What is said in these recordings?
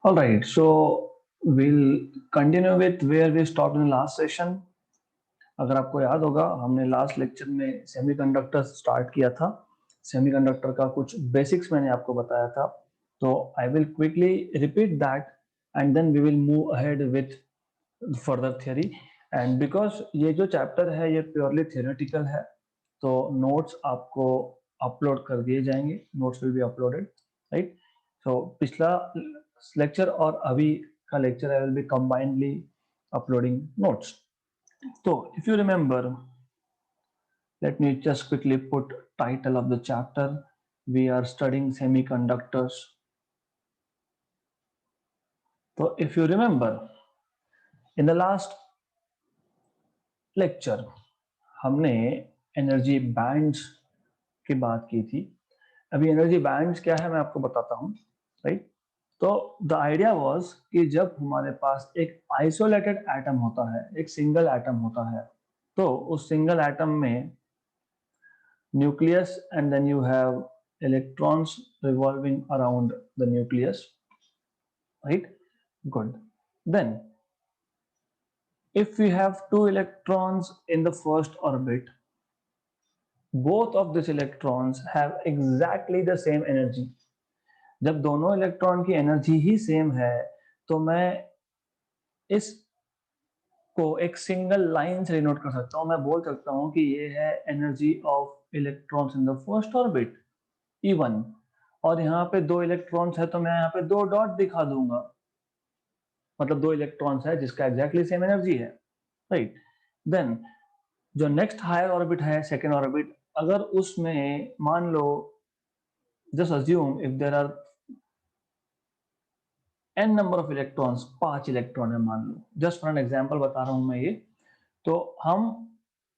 All right, so we'll continue with where we stopped in the last session. अगर आपको याद होगा हमने लास्ट लेक्चर में सेमीकंडक्टर स्टार्ट किया था. सेमीकंडक्टर का कुछ बेसिक्स मैंने आपको बताया था. तो I will quickly repeat that and then we will move ahead with further theory. And because ये जो चैप्टर है ये प्योरली थियोरेटिकल है, तो नोट्स आपको अपलोड कर दिए जाएंगे. Notes will be uploaded, right. So पिछला लेक्चर और अभी का lecture I will be combinedly uploading notes. So if you remember, let me just quickly put title of the chapter. We are studying semiconductors. So if you remember, in the last lecture हमने energy bands की बात की थी. अभी energy bands क्या है मैं आपको बताता हूँ, राइट. तो द आइडिया वाज कि जब हमारे पास एक आइसोलेटेड एटम होता है, एक सिंगल एटम होता है, तो उस सिंगल एटम में nucleus and then you have electrons revolving around the nucleus, right? Good. Then if we have two electrons in the first orbit, both of these electrons have exactly the same energy. जब दोनों electron की energy ही same है तो मैं इस को एक single line से डिनोट कर सकता हूं. मैं बोल सकता हूं कि ये है energy of electrons in the first orbit E1, और यहाँ पे दो इलेक्ट्रॉन्स है तो मैं यहाँ पे दो डॉट दिखा दूंगा, मतलब दो इलेक्ट्रॉन्स है जिसका एग्जैक्टली सेम एनर्जी है, राइट. देन जो नेक्स्ट हायर ऑर्बिट है सेकेंड ऑर्बिट, अगर उसमें मान लो, just assume if there are n number of electrons, 5 electron है मान लो, जस्ट फॉर एन एग्जांपल बता रहा हूं मैं ये. तो हम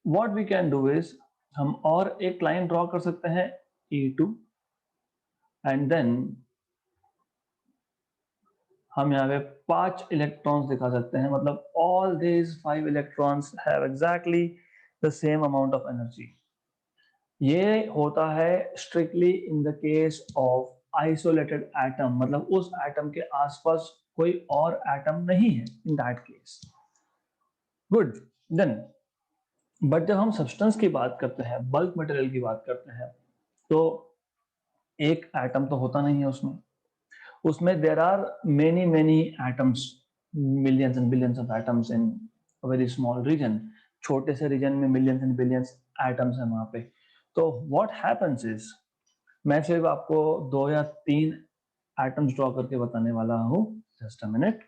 what we can do is हम और एक लाइन ड्रॉ कर सकते हैं E2, एंड देन हम यहाँ पे 5 इलेक्ट्रॉन्स दिखा सकते हैं, मतलब all these 5 electrons have exactly the same amount of energy. ये होता है strictly in the case of isolated atom, मतलब उस एटम के आसपास कोई और एटम नहीं है in that case. Good. Then but जब हम सब्सटेंस की बात करते हैं, बल्क मटेरियल की बात करते हैं, तो एक एटम तो होता नहीं है उसमें. उसमें there are many many atoms, millions and billions of atoms in a very small region. छोटे से रीजन में मिलियंस एंड बिलियंस एटम्स हैं वहां पे. तो व्हाट हैपेंस इज, मैं सिर्फ आपको 2 या 3 एटम्स ड्रॉ करके बताने वाला हूं. Just a minute.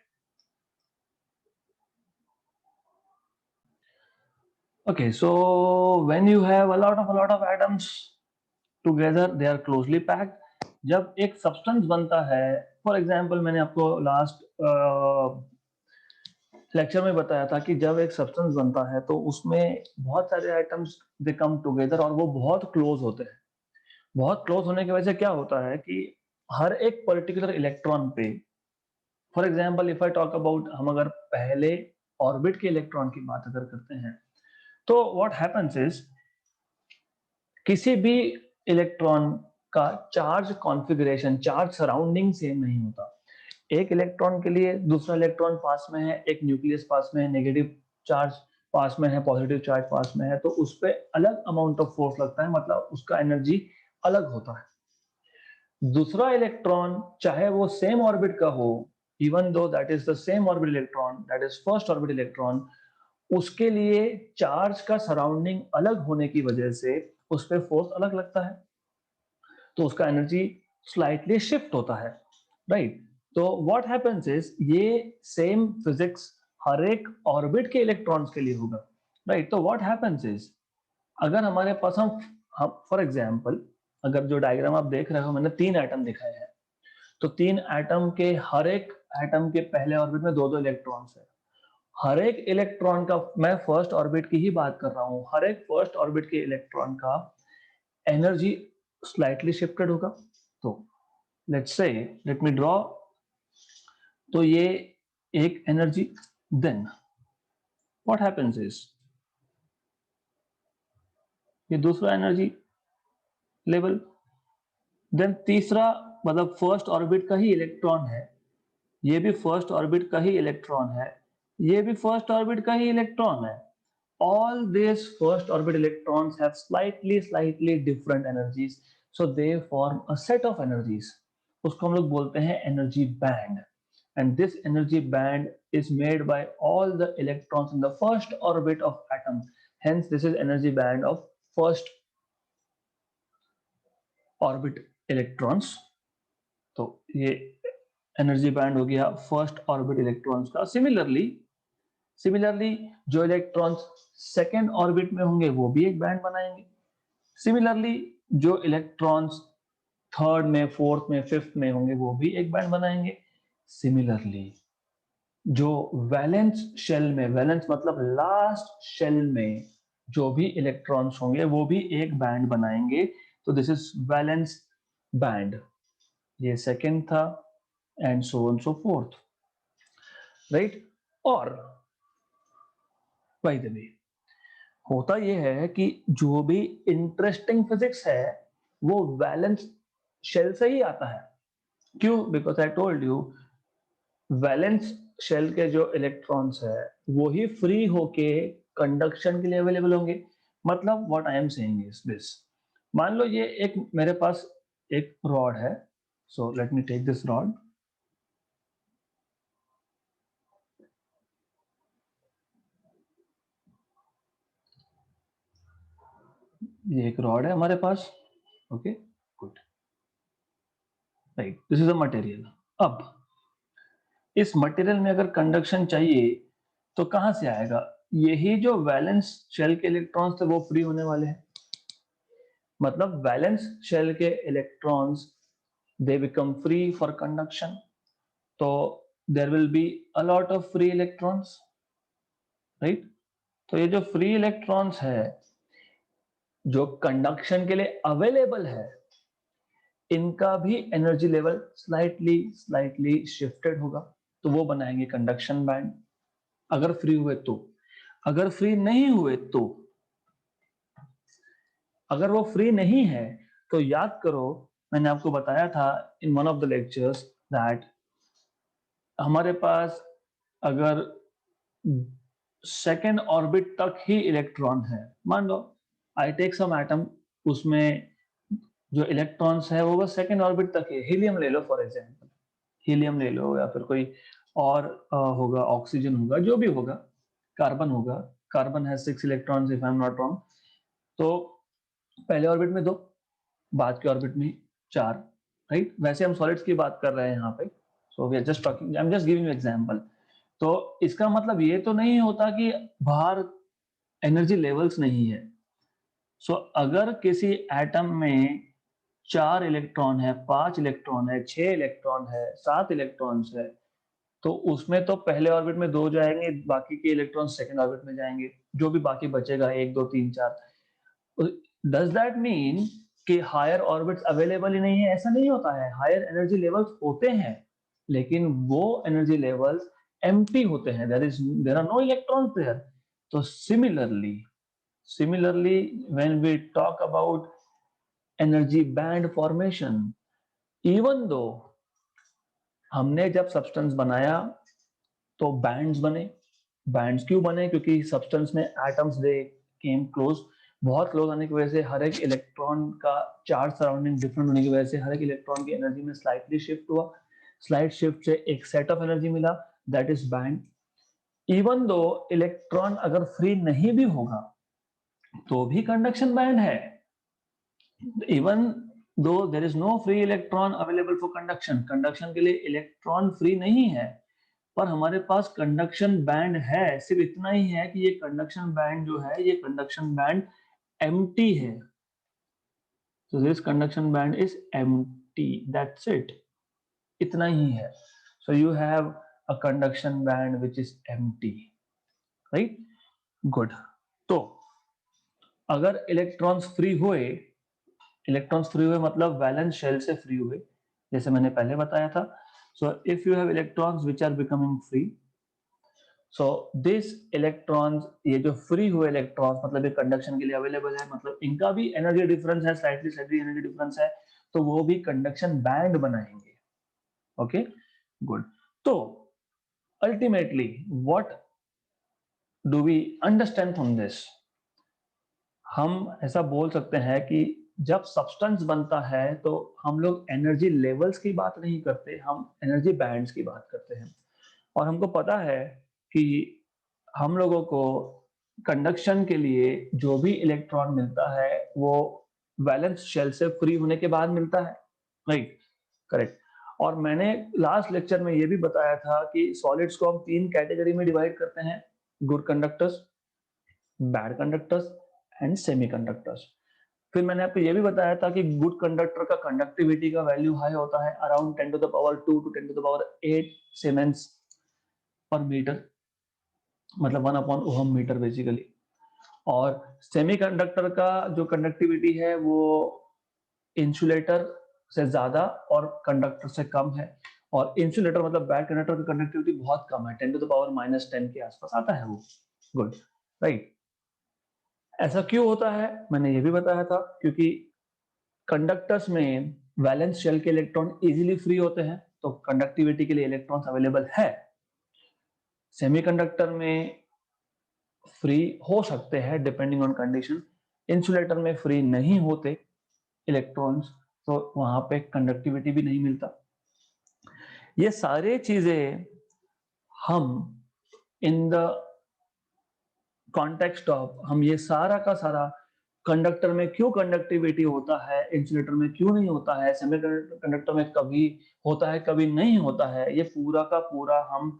Okay, so when you have a lot of atoms together, they are closely packed. जब एक सब्सटेंस बनता है, फॉर एग्जांपल मैंने आपको लास्ट लेक्चर में बताया था कि जब एक सब्सटेंस बनता है तो उसमें बहुत सारे आइटम्स दे कम टुगेदर और वो बहुत क्लोज होते हैं. बहुत क्लोज होने की वजह से क्या होता है कि हर एक पर्टिकुलर इलेक्ट्रॉन पे, for example if I talk about, हम अगर पहले ऑर्बिट के इलेक्ट्रॉन की बात अगर करते हैं, तो व्हाट हैपेंस इज किसी भी इलेक्ट्रॉन का charge configuration, charge surrounding same नहीं होता. एक इलेक्ट्रॉन के लिए दूसरा इलेक्ट्रॉन पास में है, एक न्यूक्लियस पास में है, नेगेटिव चार्ज पास में है, पॉजिटिव चार्ज पास में है, तो उस पर अलग अमाउंट ऑफ फोर्स लगता है, मतलब उसका एनर्जी अलग होता है. दूसरा इलेक्ट्रॉन चाहे वो सेम ऑर्बिट का हो, even though that is the same orbit electron, that is first orbit electron, उसके लिए चार्ज का सराउंडिंग अलग होने की वजह से उस पर फोर्स अलग लगता है, तो उसका एनर्जी स्लाइटली शिफ्ट होता है, राइट. तो व्हाट हैपेंस इज ये सेम फिजिक्स हर एक ऑर्बिट के इलेक्ट्रॉन्स के लिए होगा, राइट. तो व्हाट हैपेंस इज अगर हमारे पास हम फॉर एग्जांपल, अगर जो डायग्राम आप देख रहे हो मैंने 3 एटम दिखाए हैं, तो 3 एटम के हर एक एटम के पहले ऑर्बिट में दो दो इलेक्ट्रॉन्स है. हर एक इलेक्ट्रॉन का, मैं फर्स्ट ऑर्बिट की ही बात कर रहा हूं, हर एक फर्स्ट ऑर्बिट के इलेक्ट्रॉन का एनर्जी स्लाइटली शिफ्टेड होगा. तो let's say, late me draw, तो ये एक energy. Then what happens is ये दूसरा एनर्जी लेवल. देन तीसरा, मतलब फर्स्ट ऑर्बिट का ही इलेक्ट्रॉन है, ये भी फर्स्ट ऑर्बिट का ही इलेक्ट्रॉन है, ये भी फर्स्ट ऑर्बिट का ही इलेक्ट्रॉन है। All these first orbit electrons have slightly different energies, so they form a set of energies. उसको हम लोग बोलते हैं energy band, and this energy band is made by all the electrons in the first orbit of atom. Hence, this is energy band of first orbit electrons. तो ये energy band हो गया first orbit electrons का। Similarly जो electrons second orbit में होंगे वो भी एक बैंड बनाएंगे। सिमिलरली जो इलेक्ट्रॉन्स थर्ड में, फोर्थ में, फिफ्थ में होंगे वो भी एक बैंड बनाएंगे। सिमिलरली जो वैलेंस शेल में, वैलेंस मतलब लास्ट शेल में जो भी इलेक्ट्रॉन्स होंगे वो भी एक बैंड बनाएंगे। तो दिस इज वैलेंस बैंड। ये सेकेंड था and so on so fourth, right. और बाय द वे होता यह है कि जो भी इंटरेस्टिंग फिजिक्स है वो वैलेंस शेल से ही आता है। क्यों? Because I told you valence shell के जो इलेक्ट्रॉन्स है वो ही फ्री होके कंडक्शन के लिए अवेलेबल होंगे। मतलब what I am saying is this, मान लो ये एक मेरे पास एक रॉड है। So let me take this rod. ये एक रॉड है हमारे पास, okay good, right, this is a material. अब इस मटेरियल में अगर कंडक्शन चाहिए तो कहां से आएगा? यही जो वैलेंस शेल के इलेक्ट्रॉन्स थे वो फ्री होने वाले हैं। मतलब वैलेंस शेल के electrons they become free for conduction, तो there will be a lot of free electrons, right. तो ये जो फ्री इलेक्ट्रॉन्स है जो कंडक्शन के लिए अवेलेबल है, इनका भी एनर्जी लेवल स्लाइटली शिफ्टेड होगा, तो वो बनाएंगे कंडक्शन बैंड। अगर फ्री हुए तो, अगर फ्री नहीं हुए तो, अगर वो फ्री नहीं है तो याद करो मैंने आपको बताया था in one of the lectures that हमारे पास अगर सेकेंड ऑर्बिट तक ही इलेक्ट्रॉन है, मान लो आई टेक सम एटम, उसमें जो इलेक्ट्रॉन्स है वो बस सेकेंड ऑर्बिट तक है। हीलियम ले लो फॉर एग्जांपल, हीलियम ले लो या फिर कोई और होगा, ऑक्सीजन होगा, जो भी होगा, कार्बन होगा। कार्बन है 6 electrons if I am not wrong. तो पहले ऑर्बिट में 2, बाद के ऑर्बिट में 4, राइट। वैसे हम सॉलिड्स की बात कर रहे हैं यहाँ पे, so we are just talking, I am just giving you example. तो इसका मतलब ये तो नहीं होता कि बाहर एनर्जी लेवल्स नहीं है। सो अगर किसी एटम में 4 इलेक्ट्रॉन है, 5 इलेक्ट्रॉन है, 6 इलेक्ट्रॉन है, 7 इलेक्ट्रॉन्स है, तो उसमें तो पहले ऑर्बिट में 2 जाएंगे, बाकी के इलेक्ट्रॉन सेकंड ऑर्बिट में जाएंगे, जो भी बाकी बचेगा 1 2 3 4। डज दैट मीन कि हायर ऑर्बिट्स अवेलेबल ही नहीं है? ऐसा नहीं होता है, हायर एनर्जी लेवल्स होते हैं, लेकिन वो एनर्जी लेवल्स एम्प्टी होते हैं, there are no electrons there. तो similarly when we talk about energy band formation, even though हमने जब सब्सटेंस बनाया तो बैंड्स बने। बैंड्स क्यों बने? क्योंकि सब्सटेंस में एटम्स दे केम क्लोज, बहुत क्लोज आने की वजह से हर एक इलेक्ट्रॉन का चार्ज सराउंडिंग डिफरेंट होने की वजह से हर एक इलेक्ट्रॉन की एनर्जी में स्लाइटली शिफ्ट हुआ। स्लाइट शिफ्ट से एक सेट ऑफ एनर्जी मिला, that is band. Even though electron अगर फ्री नहीं भी होगा तो भी कंडक्शन बैंड है। Even though there is no free electron available for conduction, conduction के लिए इलेक्ट्रॉन फ्री नहीं है, पर हमारे पास कंडक्शन बैंड है। सिर्फ इतना ही है कि ये कंडक्शन बैंड जो है ये कंडक्शन बैंड एम्प्टी है। So this conduction band is empty. That's it. इतना ही है. So you have a conduction band which is empty, right? Good. तो अगर इलेक्ट्रॉन्स फ्री हुए मतलब वैलेंस शेल से फ्री हुए, जैसे मैंने पहले बताया था। So if you have electrons which are becoming free, so this electrons, ये जो फ्री हुए इलेक्ट्रॉन्स मतलब ये कंडक्शन के लिए अवेलेबल है, मतलब इनका भी एनर्जी डिफरेंस है, स्लाइटली एनर्जी डिफरेंस है, तो वो भी कंडक्शन बैंड बनाएंगे। Okay good. तो ultimately what do we understand from this? हम ऐसा बोल सकते हैं कि जब सब्सटेंस बनता है तो हम लोग एनर्जी लेवल्स की बात नहीं करते, हम एनर्जी बैंड्स की बात करते हैं। और हमको पता है कि हम लोगों को कंडक्शन के लिए जो भी इलेक्ट्रॉन मिलता है वो वैलेंस शेल से फ्री होने के बाद मिलता है, राइट? करेक्ट। और मैंने लास्ट लेक्चर में ये भी बताया था कि सॉलिड्स को हम 3 कैटेगरी में डिवाइड करते हैं, good conductors, bad conductors and semiconductors. फिर मैंने आपको ये भी बताया था कि गुड कंडक्टर का कंडक्टिविटी का वैल्यू हाई होता है, around 10 to the power 2 to 10 to the power 8 siemens per metre, मतलब 1 अपॉन ओहम मीटर बेसिकली। और सेमीकंडक्टर का जो कंडक्टिविटी है वो इंसुलेटर से ज्यादा और कंडक्टर से कम है। और इंसुलेटर मतलब बैड कंडक्टर की कंडक्टिविटी बहुत कम है, 10 टू द पावर -10 के आसपास आता है वो। Good, right. ऐसा क्यों होता है मैंने ये भी बताया था, क्योंकि कंडक्टर्स में वैलेंस शेल के इलेक्ट्रॉन इजीली फ्री होते हैं, तो कंडक्टिविटी के लिए इलेक्ट्रॉन्स अवेलेबल है। सेमीकंडक्टर में फ्री हो सकते हैं डिपेंडिंग ऑन कंडीशन, इंसुलेटर में फ्री नहीं होते इलेक्ट्रॉन्स, तो वहां पे कंडक्टिविटी भी नहीं मिलता। ये सारे चीजें हम इन द कॉन्टेक्स्ट ऑफ, हम ये सारा का सारा कंडक्टर में क्यों कंडक्टिविटी होता है, इंसुलेटर में क्यों नहीं होता है, सेमीकंडक्टर में कभी होता है कभी नहीं होता है, ये पूरा का पूरा हम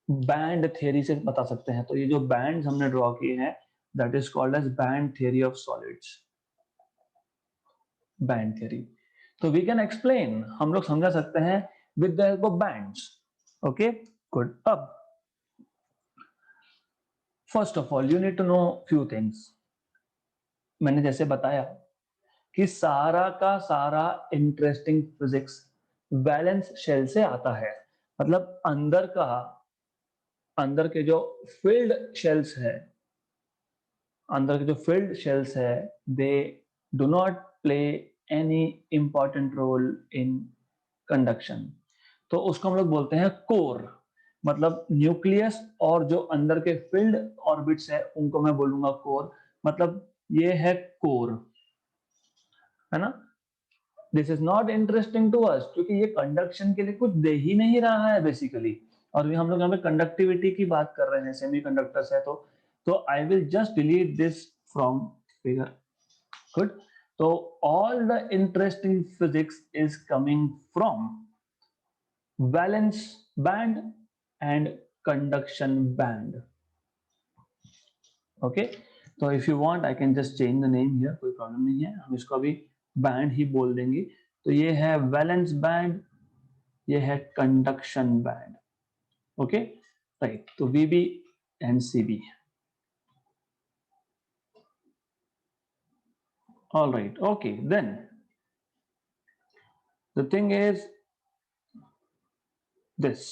बैंड थ्योरी से बता सकते हैं। तो ये जो बैंड्स हमने ड्रॉ किए हैं, that is called as band theory of solids, band theory. तो वी कैन एक्सप्लेन, हम लोग समझा सकते हैं with the help of bands. Okay, good. अब first of all you need to know few things. मैंने जैसे बताया कि सारा का सारा इंटरेस्टिंग फिजिक्स वैलेंस शेल से आता है, मतलब अंदर के जो फील्ड शेल्स है, अंदर के जो फील्ड शेल्स है, they do not play any important role in conduction. तो उसको हम लोग बोलते हैं कोर, मतलब न्यूक्लियस और जो अंदर के फील्ड ऑर्बिट्स है उनको मैं बोलूंगा कोर, मतलब ये है कोर, है ना? This is not interesting to us क्योंकि ये कंडक्शन के लिए कुछ दे ही नहीं रहा है बेसिकली। और हम लोग यहाँ पे कंडक्टिविटी की बात कर रहे हैं, सेमीकंडक्टर्स है, तो I will just delete this from figure. Good. तो all the interesting physics is coming from valence band and conduction band. Okay, तो if you want I can just change the name here, कोई problem नहीं है, हम इसको अभी band ही बोल देंगे। तो ये है वैलेंस बैंड, ये है कंडक्शन बैंड। Okay, right. तो VB and CB. All right, okay, then the thing is this.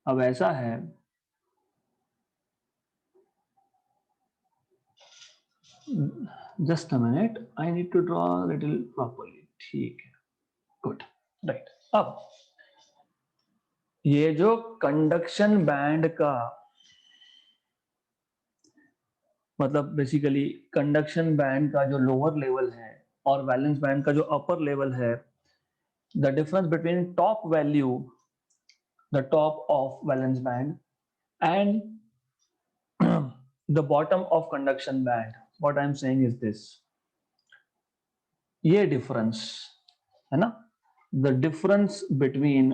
अब ऐसा है, just a minute, I need to draw little properly. ठीक है, गुड, राइट। अब ये जो कंडक्शन बैंड का मतलब बेसिकली कंडक्शन बैंड का जो लोअर लेवल है और वैलेंस बैंड का जो अपर लेवल है, the difference between top value, the top of valence band and the bottom of conduction band, what I am saying is this, ये difference है ना, the difference between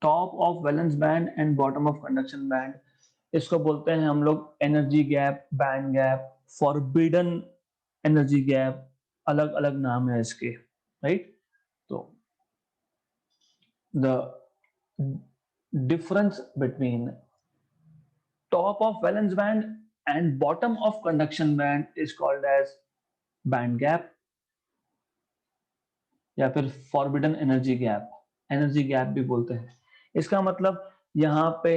top of valence band and bottom of conduction band, इसको बोलते हैं हम लोग energy gap, band gap, forbidden energy gap, अलग अलग नाम है इसके, राइट? तो the difference between top of valence band and bottom of conduction band is called as band gap या फिर forbidden energy gap, energy gap भी बोलते हैं। इसका मतलब यहाँ पे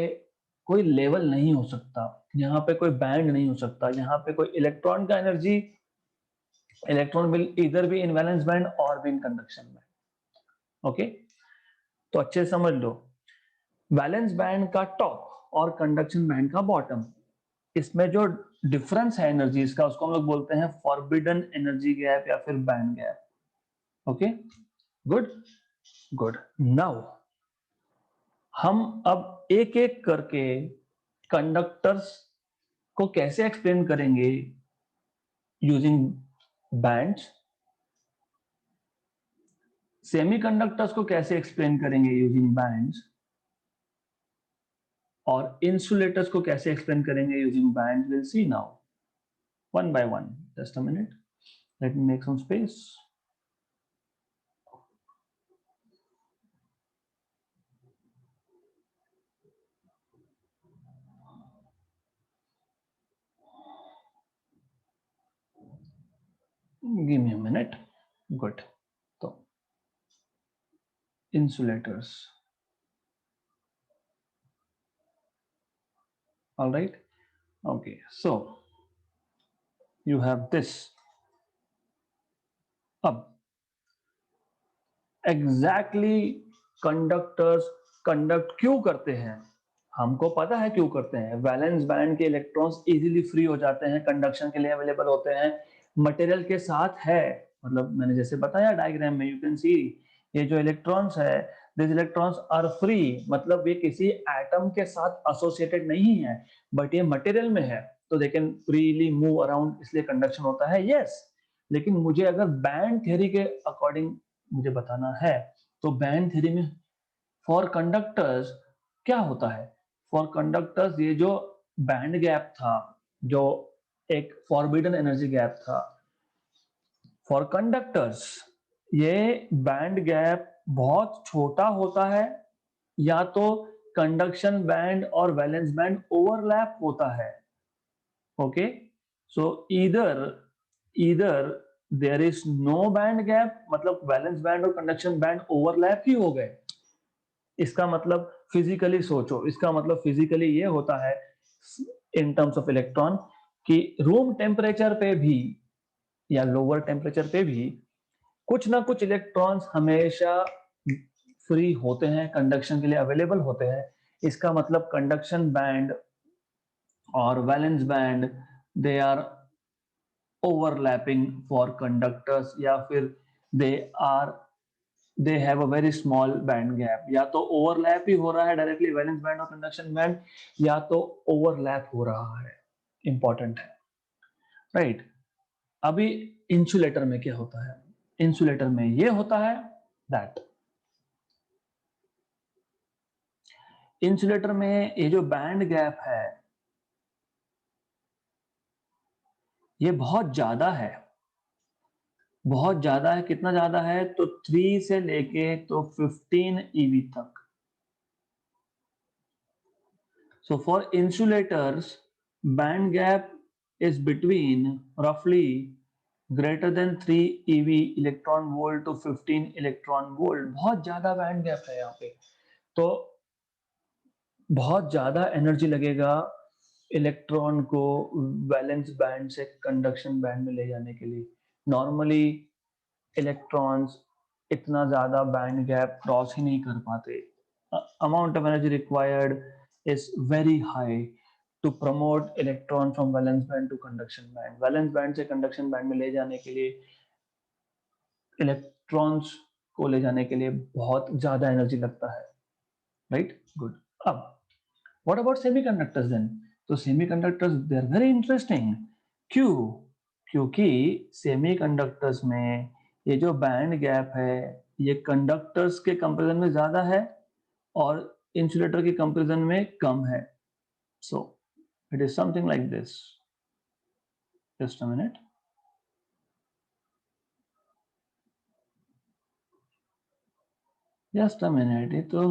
कोई लेवल नहीं हो सकता, यहाँ पे कोई बैंड नहीं हो सकता, यहाँ पे कोई इलेक्ट्रॉन का एनर्जी, इलेक्ट्रॉन विल इधर भी इन वैलेंस बैंड और भी इन कंडक्शन बैंड। ओके, तो अच्छे से समझ लो, वैलेंस बैंड का टॉप और कंडक्शन बैंड का बॉटम, इसमें जो डिफरेंस है एनर्जीज का उसको हम लोग बोलते हैं फॉरबिडन एनर्जी गैप या फिर band gap. Okay, good good. Now हम अब एक एक करके कंडक्टर्स को कैसे एक्सप्लेन करेंगे यूजिंग बैंड्स, सेमीकंडक्टर्स को कैसे एक्सप्लेन करेंगे यूजिंग बैंड्स, और इंसुलेटर्स को कैसे एक्सप्लेन करेंगे using bands, will see now one by one. Just a minute, let me make some space. Give me a minute. Good. तो insulators, all right, okay, so you have this। अब exactly conductors conduct क्यों करते हैं, हमको पता है क्यों करते हैं। वैलेंस बैंड के इलेक्ट्रॉन्स इजीली फ्री हो जाते हैं, कंडक्शन के लिए अवेलेबल होते हैं, मटेरियल के साथ है, मतलब मैंने जैसे बताया डायग्राम में, यू कैन सी ये जो इलेक्ट्रॉन्स है, दिस इलेक्ट्रॉन्स आर फ्री, मतलब ये किसी एटम के साथ एसोसिएटेड नहीं है, बट ये मटेरियल में है, तो they can freely move around, इसलिए कंडक्शन होता है। यस, लेकिन मुझे अगर बैंड थ्योरी के अकॉर्डिंग मुझे बताना है, तो बैंड थ्योरी में फॉर कंडक्टर्स क्या होता है, फॉर कंडक्टर्स ये जो बैंड गैप था, जो एक फॉरबिडन एनर्जी गैप था, फॉर कंडक्टर्स ये बैंड गैप बहुत छोटा होता है, या तो कंडक्शन बैंड और वैलेंस बैंड ओवरलैप होता है। Okay, so either there is no band gap, मतलब वैलेंस बैंड और कंडक्शन बैंड ओवरलैप ही हो गए, इसका मतलब फिजिकली सोचो, इसका मतलब फिजिकली ये होता है इन टर्म्स ऑफ इलेक्ट्रॉन कि रूम टेम्परेचर पे भी या लोअर टेम्परेचर पे भी कुछ ना कुछ इलेक्ट्रॉन्स हमेशा फ्री होते हैं, कंडक्शन के लिए अवेलेबल होते हैं। इसका मतलब कंडक्शन बैंड और valence band they are overlapping for conductors, या फिर they have a very small band gap, या तो ओवरलैप ही हो रहा है डायरेक्टली वैलेंस बैंड और कंडक्शन बैंड, या तो ओवरलैप हो रहा है। इंपॉर्टेंट है, राइट। अभी इंसुलेटर में क्या होता है, इंसुलेटर में ये होता है दैट इंसुलेटर में ये जो बैंड गैप है ये बहुत ज्यादा है, बहुत ज्यादा है। कितना ज्यादा है, तो 3 से लेके तो 15 ईवी तक। So for insulators, band gap is between roughly greater than 3 eV electron volt to 15 electron volt. बहुत ज्यादा बैंड गैप है यहाँ पे, तो बहुत ज्यादा एनर्जी लगेगा इलेक्ट्रॉन को वैलेंस बैंड से कंडक्शन बैंड में ले जाने के लिए। नॉर्मली इलेक्ट्रॉन्स इतना ज्यादा बैंड गैप क्रॉस ही नहीं कर पाते। Amount of energy required is very high to promote electron from valence band to conduction band। Valence band से कंडक्शन बैंड में ले जाने के लिए, इलेक्ट्रॉन्स को ले जाने के लिए बहुत ज्यादा एनर्जी लगता है, राइट, गुड। अब व्हाट अबाउट सेमीकंडक्टर्स देन, तो semiconductors they are very interesting. क्यों, क्योंकि सेमीकंडक्टर्स में ये जो बैंड गैप है ये कंडक्टर्स के कंपैरिजन में ज्यादा है और इंसुलेटर के कंपैरिजन में कम है। So it is something like this। Just a minute। Just a minute, ये तो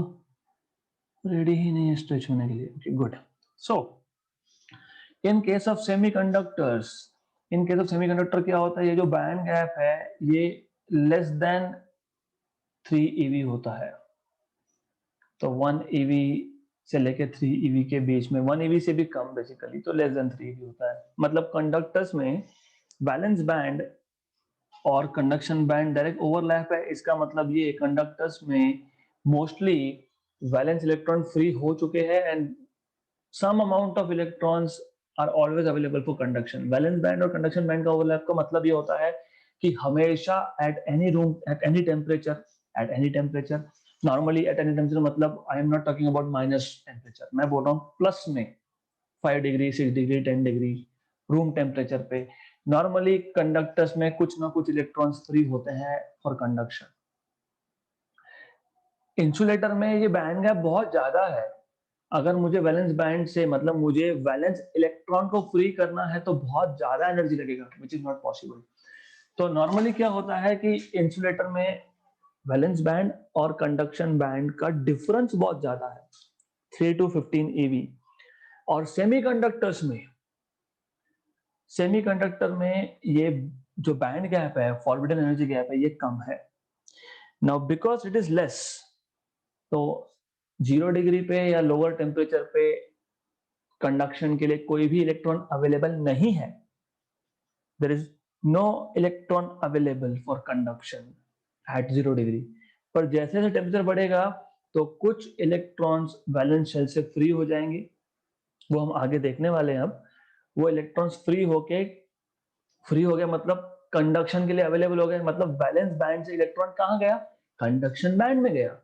रेडी ही नहीं है स्ट्रेच होने के लिए। Okay, good। So in case of semiconductors, in case of semiconductor क्या होता है, ये जो बैंड गैप है ये लेस देन 3 eV होता है। तो 1 eV से लेके 3 eV के बीच में, 1 eV से भी कम बेसिकली, तो लेस देन 3 eV होता है। मतलब कंडक्टर्स में वैलेंस बैंड और कंडक्शन बैंड डायरेक्ट ओवरलैप है। इसका मतलब ये कंडक्टर्स में मोस्टली वैलेंस इलेक्ट्रॉन फ्री हो चुके हैं and some amount of electrons are always available for conduction. Valence band और कंडक्शन बैंड का ओवरलैप का मतलब ये होता है कि हमेशा at any room, at any temperature, normally at any temperature मतलब I am not talking about minus temperature, मैं बोल रहा हूँ प्लस में 5 degree, 6 degree, 10 degree room temperature पे नॉर्मली कंडक्टर्स में कुछ ना कुछ इलेक्ट्रॉन्स फ्री होते हैं फॉर कंडक्शन। इंसुलेटर में ये बैंड गैप बहुत ज्यादा है। अगर मुझे वैलेंस बैंड से मतलब मुझे वैलेंस इलेक्ट्रॉन को फ्री करना है तो बहुत ज्यादा एनर्जी लगेगा, विच इज नॉट पॉसिबल। तो नॉर्मली क्या होता है कि इंसुलेटर में वैलेंस बैंड और कंडक्शन बैंड का डिफरेंस बहुत ज्यादा है, 3 to 15 eV। और सेमीकंडक्टर में ये जो बैंड गैप है, फॉरबिडन एनर्जी गैप है, ये कम है। Now because it is less, तो 0 डिग्री पे या लोअर टेम्परेचर पे कंडक्शन के लिए कोई भी इलेक्ट्रॉन अवेलेबल नहीं है। There is no electron available for conduction at 0 degree. पर जैसे जैसे टेम्परेचर बढ़ेगा तो कुछ इलेक्ट्रॉन्स वैलेंस शेल से फ्री हो जाएंगे, वो हम आगे देखने वाले हैं। अब वो इलेक्ट्रॉन्स फ्री हो गए मतलब कंडक्शन के लिए अवेलेबल हो गए, मतलब वैलेंस बैंड से इलेक्ट्रॉन कहाँ गया, कंडक्शन बैंड में गया।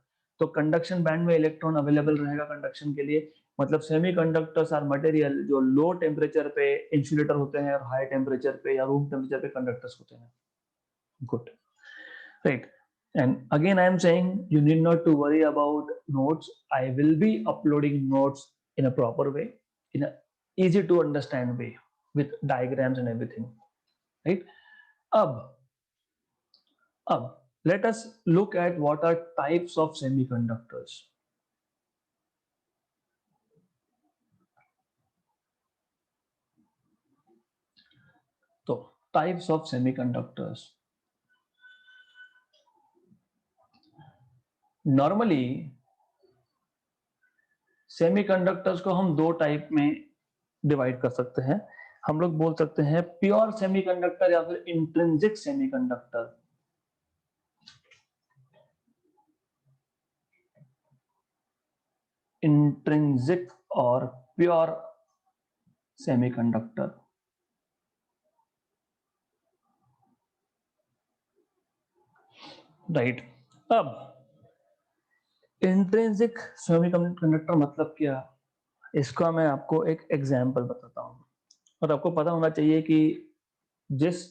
तो कंडक्शन बैंड में इलेक्ट्रॉन अवेलेबल रहेगा कंडक्शन के लिए, मतलब सेमीकंडक्टर्स आर मटेरियल जो लो टेम्परेचर पे इंसुलेटर होते हैं और हाई टेम्परेचर पे या रूम टेम्परेचर पे कंडक्टर्स होते हैं। Good, right. And again, I am saying you need not to worry about notes. I will be uploading notes in a proper way, in a easy to understand way with diagrams and everything, right? अब अब let us look at what are types of semiconductors. तो types of semiconductors, normally semiconductors को हम दो type में divide कर सकते हैं। हम लोग बोल सकते हैं प्योर सेमीकंडक्टर या फिर इंट्रिंसिक सेमीकंडक्टर। इंट्रिंसिक और प्योर सेमीकंडक्टर। राइट। अब इंट्रिंसिक सेमीकंडक्टर मतलब क्या, इसका मैं आपको एक एग्जांपल बताता हूँ। और आपको पता होना चाहिए कि जिस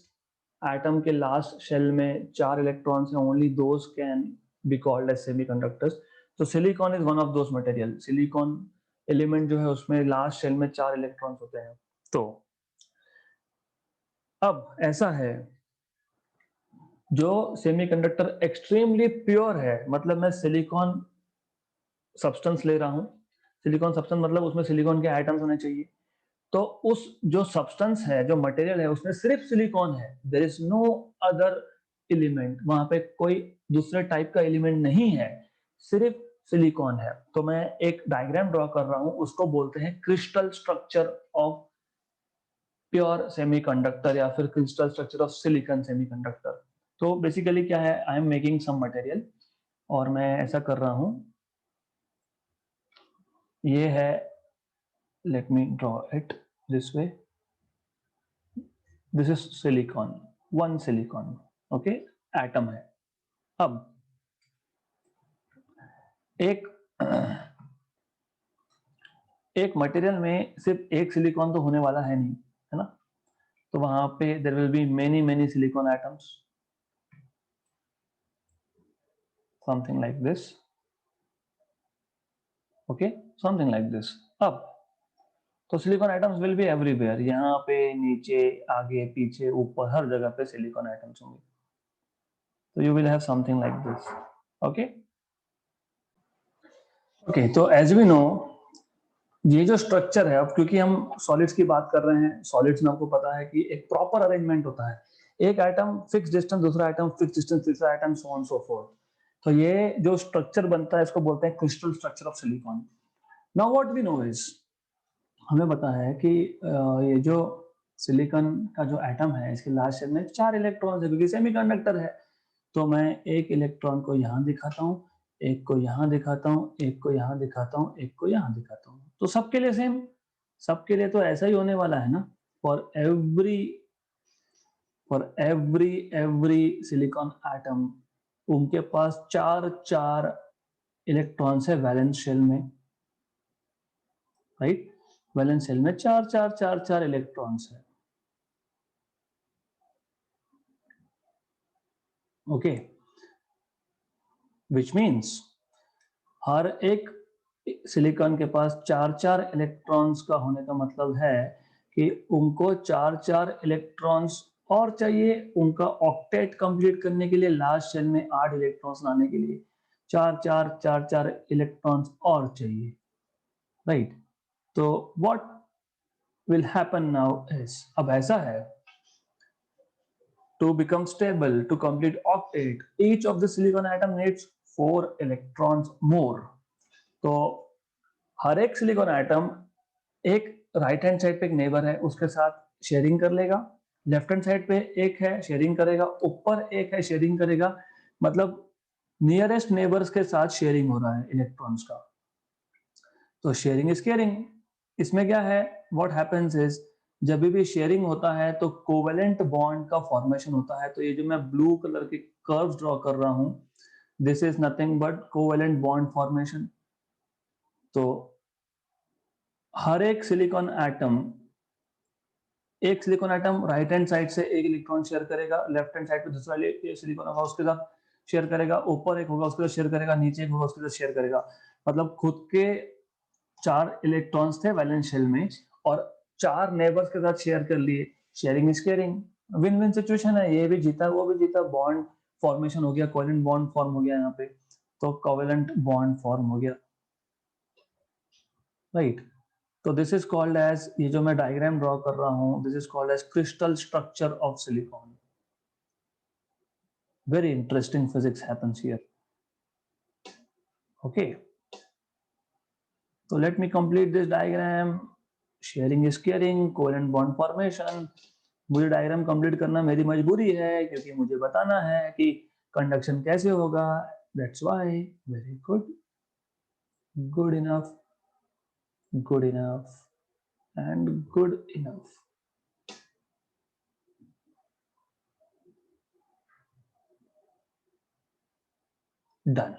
एटम के लास्ट शेल में 4 इलेक्ट्रॉन्स हैं, only those can be called as semiconductors. तो silicon is one of those material. Silicon element जो है उसमें लास्ट शेल में 4 इलेक्ट्रॉन्स होते हैं। तो अब ऐसा है, जो सेमीकंडक्टर एक्सट्रीमली प्योर है, मतलब मैं सिलिकॉन सब्सटेंस ले रहा हूं, सिलिकॉन सब्सटेंस मतलब उसमें सिलिकॉन के एटम्स होने चाहिए। तो उस जो सब्सटेंस है, जो मटेरियल है, उसमें सिर्फ सिलिकॉन है, there is no other element, वहां पे कोई दूसरे टाइप का एलिमेंट नहीं है, सिर्फ सिलिकॉन है। तो मैं एक डायग्राम ड्रॉ कर रहा हूं, उसको बोलते हैं crystal structure of pure semiconductor या फिर crystal structure of silicon semiconductor. तो बेसिकली क्या है, I am making some material और मैं ऐसा कर रहा हूं, ये है, let me draw it this way, this is silicon, one silicon, okay, atom है। अब एक एक मटेरियल में सिर्फ एक सिलिकॉन तो होने वाला है नहीं, है ना। तो वहां पे there will be many many silicon atoms, something like this, okay, something like this. अब तो silicon atoms will be everywhere, यहाँ पे, नीचे, आगे, पीछे, ऊपर, हर जगह पे सिलिकॉन एटम्स होंगे। तो you will have something like this, okay. Okay, तो एज वी नो, ये जो स्ट्रक्चर है, अब क्योंकि हम सॉलिड्स की बात कर रहे हैं, सॉलिड्स में आपको पता है कि एक प्रॉपर अरेंजमेंट होता है, एक एटम फिक्स डिस्टेंस, दूसरा एटम फिक्स डिस्टेंस, तीसरा atom, so on so forth. तो ये जो स्ट्रक्चर बनता है इसको बोलते हैं crystal structure of silicon. Now what we know is, हमें पता है कि ये जो सिलिकॉन का जो एटम है, इसके लास्ट शेल में 4 इलेक्ट्रॉन है क्योंकि सेमीकंडक्टर है। तो मैं एक इलेक्ट्रॉन को यहाँ दिखाता हूँ, एक को यहाँ दिखाता हूँ, एक को यहाँ दिखाता हूँ, एक को यहाँ दिखाता हूँ। तो सबके लिए सेम, सबके लिए तो ऐसा ही होने वाला है ना। फॉर एवरी सिलिकॉन एटम उनके पास 4 इलेक्ट्रॉन्स है वैलेंस शेल में, राइट। वैलेंस शेल में 4 इलेक्ट्रॉन्स है। ओके, विच मीन्स हर एक सिलिकॉन के पास 4 इलेक्ट्रॉन्स का होने का मतलब है कि उनको 4 इलेक्ट्रॉन्स और चाहिए। उनका ऑक्टेट कंप्लीट करने के लिए लास्ट शेल में 8 इलेक्ट्रॉन्स लाने के लिए 4 इलेक्ट्रॉन्स और चाहिए, राइट। तो what will happen now is, अब ऐसा है, to become stable to complete octet each of the silicon atom needs 4 electrons more। तो हर एक सिलिकॉन एटम एक राइट हैंड साइड पे एक नेबर है उसके साथ शेयरिंग कर लेगा, लेफ्ट हैंड साइड पे एक है शेयरिंग करेगा, ऊपर एक है शेयरिंग करेगा। मतलब नियरेस्ट नेबर्स के साथ शेयरिंग हो रहा है इलेक्ट्रॉन्स का। तो शेयरिंग इज केयरिंग। इसमें क्या है, व्हाट हैपेंस इज जब भी शेयरिंग होता है तो कोवेलेंट बॉन्ड का फॉर्मेशन होता है। तो ये जो मैं ब्लू कलर के कर्व्स ड्रॉ कर रहा हूं, this is nothing but covalent bond formation. तो हर एक silicon atom right hand side से एक इलेक्ट्रॉन शेयर करेगा, लेफ्ट हैंड साइड पे दूसरा सिलिकॉन होगा उसके साथ शेयर करेगा, ऊपर एक होगा उसके साथ शेयर करेगा, नीचे एक होगा उसके साथ शेयर करेगा। मतलब खुद के 4 इलेक्ट्रॉन्स थे वैलेंस शेल में और 4 नेबर्स के साथ शेयर कर लिए। Sharing is caring, win win situation है। ये भी जीता वो भी जीता, बॉन्ड फॉर्मेशन हो गया, कोवेलेंट बॉन्ड फॉर्म हो गया यहाँ पे। तो कोवेलेंट बॉन्ड फॉर्म हो गया, राइट। तो दिस इज कॉल्ड एज, ये जो मैं डायग्राम ड्रॉ कर रहा हूं, this is called as crystal structure of silicon. Very interesting physics happens here. Okay, तो let me complete this diagram. Sharing is caring, covalent bond formation. मुझे diagram complete करना मेरी मजबूरी है क्योंकि मुझे बताना है कि कंडक्शन कैसे होगा। That's why. Very good, good enough, good enough and good enough. Done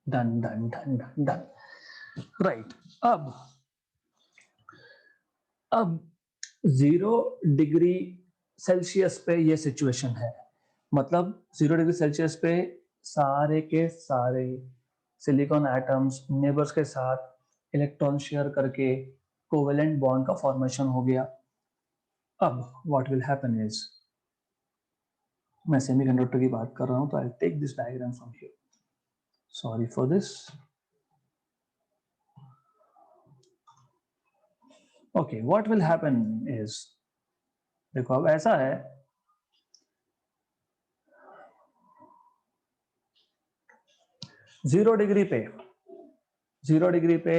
done done done done done, right. अब 0 डिग्री सेल्सियस पे ये सिचुएशन है। मतलब 0 डिग्री सेल्सियस पे सारे के सारे सिलिकॉन एटम्स नेबर्स के साथ इलेक्ट्रॉन शेयर करके कोवेलेंट बॉन्ड का फॉर्मेशन हो गया। अब व्हाट विल हैपन इज, मैं सेमीकंडक्टर की बात कर रहा हूं तो I take this diagram from here, sorry for this. Okay, what will happen is, देखो अब ऐसा है, 0 डिग्री पे 0 डिग्री पे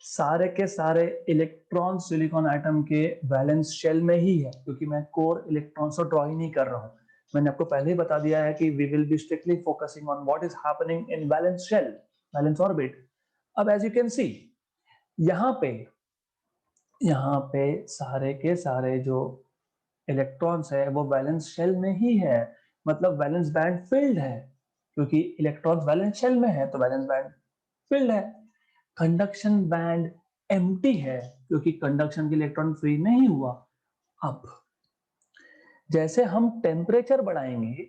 सारे के सारे इलेक्ट्रॉन सिलिकॉन एटम के वैलेंस शेल में ही है, क्योंकि मैं कोर इलेक्ट्रॉन्स को ड्रॉ ही नहीं कर रहा हूं। मैंने आपको पहले ही बता दिया है कि we will be strictly focusing on what is happening in valence shell, valence orbit. अब एज यू कैन सी यहाँ पे यहाँ पे सारे के सारे जो इलेक्ट्रॉन्स है वो वैलेंस शेल में ही है। मतलब वैलेंस बैंड फिल्ड है, क्योंकि इलेक्ट्रॉन्स वैलेंस शेल में है तो वैलेंस बैंड फिल्ड है। कंडक्शन बैंड एम्प्टी है क्योंकि कंडक्शन के इलेक्ट्रॉन फ्री नहीं हुआ। अब जैसे हम टेम्परेचर बढ़ाएंगे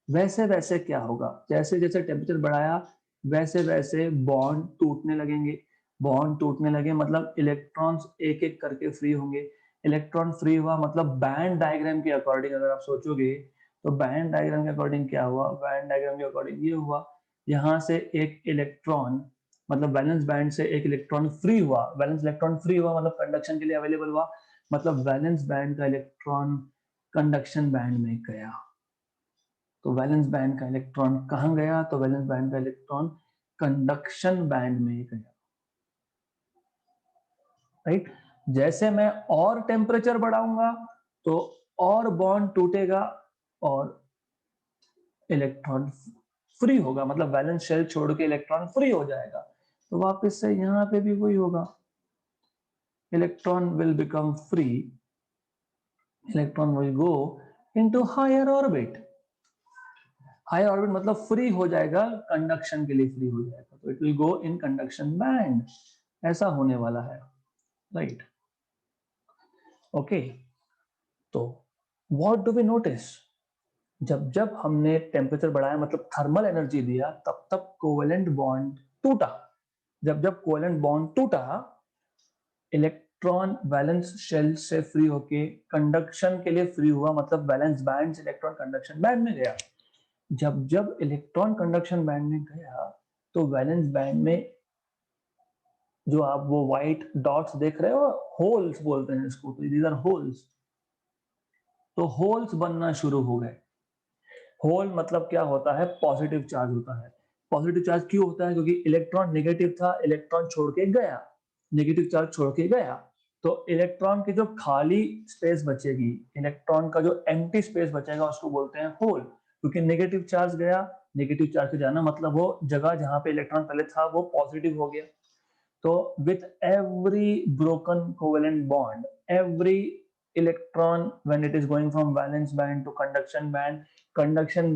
वैसे वैसे क्या होगा, जैसे जैसे टेम्परेचर बढ़ाया वैसे वैसे बॉन्ड टूटने लगेंगे। बॉन्ड टूटने लगे मतलब इलेक्ट्रॉन्स एक एक करके फ्री होंगे। इलेक्ट्रॉन फ्री हुआ मतलब बैंड डायग्राम के अकॉर्डिंग अगर आप सोचोगे तो बैंड डायग्राम के अकॉर्डिंग क्या हुआ, बैंड डायग्राम के अकॉर्डिंग ये हुआ, यहाँ से एक इलेक्ट्रॉन मतलब वैलेंस बैंड से एक इलेक्ट्रॉन फ्री हुआ। वैलेंस इलेक्ट्रॉन फ्री हुआ मतलब कंडक्शन के लिए अवेलेबल हुआ, मतलब वैलेंस बैंड का इलेक्ट्रॉन कंडक्शन बैंड में गया। तो वैलेंस बैंड का इलेक्ट्रॉन कहां गया, तो वैलेंस बैंड का इलेक्ट्रॉन कंडक्शन बैंड में गया, राइट। जैसे मैं और टेम्परेचर बढ़ाऊंगा तो और बॉन्ड टूटेगा और इलेक्ट्रॉन फ्री होगा, मतलब वैलेंस शेल छोड़ के इलेक्ट्रॉन फ्री हो जाएगा। तो वापस से यहाँ पे भी वही होगा, electron will become free, electron will go into higher orbit. Higher orbit मतलब फ्री हो जाएगा, कंडक्शन के लिए फ्री हो जाएगा, तो it will go in conduction band, ऐसा होने वाला है, राइट। ओके, तो व्हाट डू वी नोटिस, जब जब हमने टेम्परेचर बढ़ाया मतलब थर्मल एनर्जी दिया, तब तब कोवेलेंट बॉन्ड टूटा। जब जब कोवेलेंट बॉन्ड टूटा, इलेक्ट्रॉन वैलेंस शेल से फ्री होके कंडक्शन के लिए फ्री हुआ, मतलब वैलेंस बैंड से इलेक्ट्रॉन कंडक्शन बैंड में गया। जब जब इलेक्ट्रॉन कंडक्शन बैंड में गया, तो वैलेंस बैंड में जो आप वो व्हाइट डॉट्स देख रहे हो, होल्स बोलते हैं इसको, तो दीज आर होल्स, तो होल्स बनना शुरू हो गए। होल मतलब क्या होता है, पॉजिटिव चार्ज होता है। पॉजिटिव चार्ज क्यों होता है, क्योंकि इलेक्ट्रॉन नेगेटिव था, इलेक्ट्रॉन छोड़ के गया, नेगेटिव चार्ज छोड़ के गया, तो इलेक्ट्रॉन की जो खाली स्पेस बचेगी, इलेक्ट्रॉन का जो एम्प्टी स्पेस बचेगा, उसको बोलते हैं होल। क्योंकि नेगेटिव चार्ज गया, नेगेटिव चार्ज के जाना मतलब वो जगह जहां पे इलेक्ट्रॉन पहले था वो पॉजिटिव हो गया। So with every broken covalent bond, every electron when it is going from valence band to conduction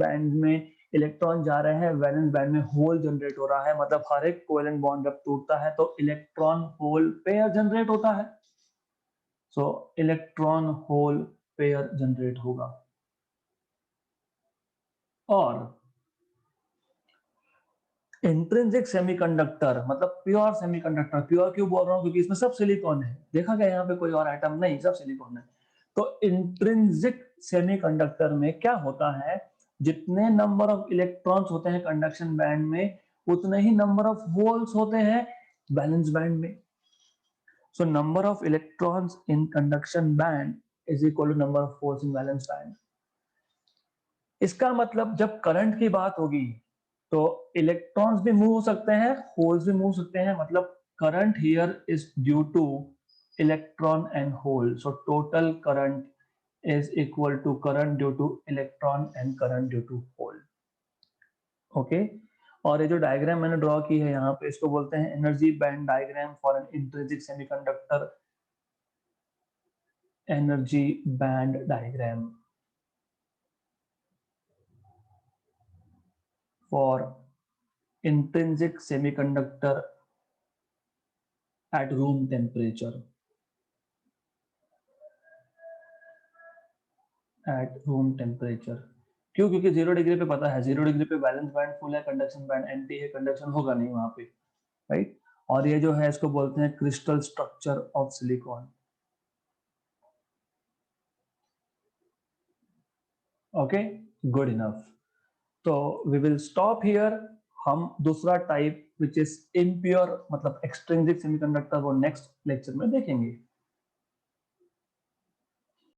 band में इलेक्ट्रॉन जा रहे हैं, वैलेंस बैंड में होल जनरेट हो रहा है, मतलब हर एक कोवेलेंट बॉन्ड जब टूटता है तो इलेक्ट्रॉन होल पेयर जनरेट होता है। सो इलेक्ट्रॉन होल पेयर जनरेट होगा। और इंट्रिंसिक सेमीकंडक्टर मतलब प्योर सेमीकंडक्टर, प्योर क्यों बोल रहा हूं, क्योंकि इसमें सब सिलिकॉन है, देखा गया यहाँ पे कोई और आइटम नहीं, सब सिलिकॉन है। तो इंट्रिंसिक सेमीकंडक्टर में क्या होता है, जितने नंबर ऑफ इलेक्ट्रॉन्स होते हैं कंडक्शन बैंड में, उतने ही नंबर ऑफ होल्स होते हैं वैलेंस बैंड में। So number of electrons in conduction band is equal to number of holes in valence band. इसका मतलब जब करंट की बात होगी तो इलेक्ट्रॉन्स भी मूव हो सकते हैं, होल्स भी मूव हो सकते हैं, मतलब current here is due to electron and hole, so total current is equal to current due to electron and current due to hole। Okay, और ये जो डायग्राम मैंने ड्रॉ की है यहाँ पे, इसको बोलते हैं energy band diagram for an intrinsic semiconductor, energy band diagram for intrinsic semiconductor at room temperature, at room temperature। क्यों, क्योंकि 0 डिग्री पे पता है, 0 डिग्री पे वैलेंस बैंड फुल है, कंडक्शन बैंड एम्प्टी है, कंडक्शन होगा नहीं वहां पे, राइट। और ये जो है इसको बोलते हैं crystal structure of silicon. Okay, good enough. तो वी विल स्टॉप हियर। हम दूसरा टाइप विच इज इम्प्योर मतलब एक्सट्रिंसिक सेमीकंडक्टर वो नेक्स्ट लेक्चर में देखेंगे।